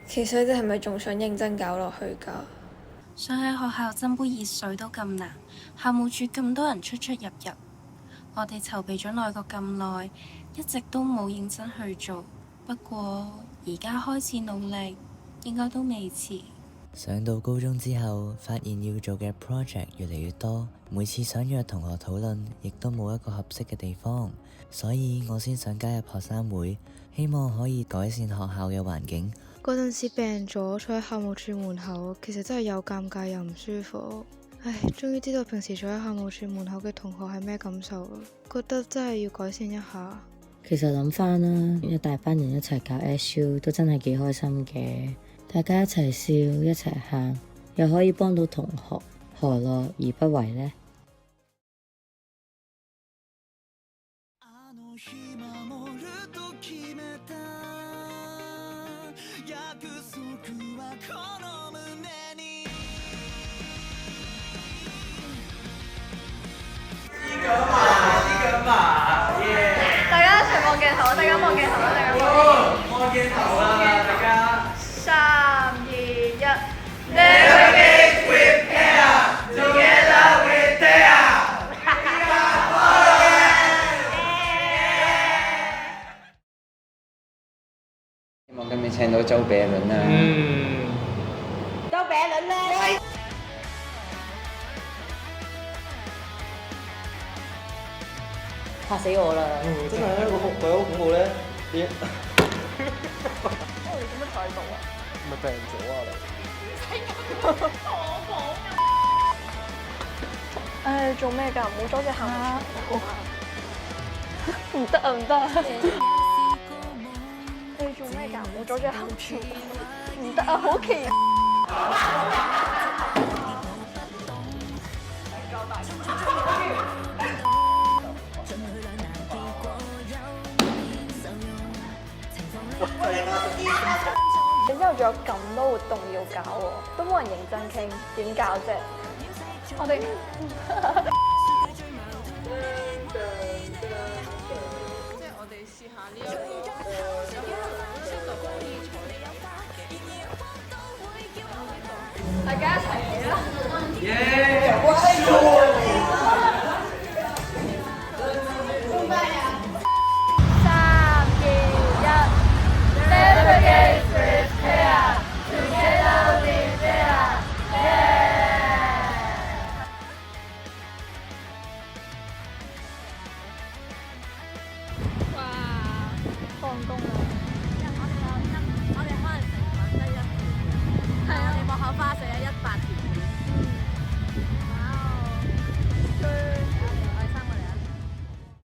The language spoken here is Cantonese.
其實你哋係咪仲想認真搞落去㗎？想喺學校斟杯熱水都咁難，校務處咁多人出出入入，我哋籌備咗內閣咁耐，一直都冇認真去做。不過而家開始努力，應該都未遲。上到高中之後，發現要做嘅 project 越嚟越多，每次想約同學討論，亦都冇一個合適嘅地方，所以我先想加入學生會，希望可以改善學校嘅環境。嗰陣時病咗，坐喺校務處門口，其實真係又尷尬又唔舒服。唉，終於知道平時坐喺校務處門口嘅同學係咩感受啦，覺得真係要改善一下。其實諗翻啦，一大班人一齊搞 SU 都真係幾開心嘅，大家一齊笑一齊喊，又可以幫到同學，何樂而不為呢？大家一齊望鏡頭，大家望鏡頭，大家望鏡頭啦！大家3、2、1 Never get prepare together with dare。希望今年請到周比倫啦。周比倫咧。嚇死我啦！真係咧，個恐鬼好恐怖咧！你我哋做乜坐喺度啊？咪病咗啊你！唉，做咩㗎？唔好阻住行啊！唔得啊唔得啊！你做咩㗎？唔好阻住行住！唔得啊，好奇！然之後仲有咁多活動要搞喎，都冇人認真傾，點搞啫？我哋即係我哋試下呢一個大家一齊嚟啦！3、2、1 Never get prepare together with dare。哇！放工啦！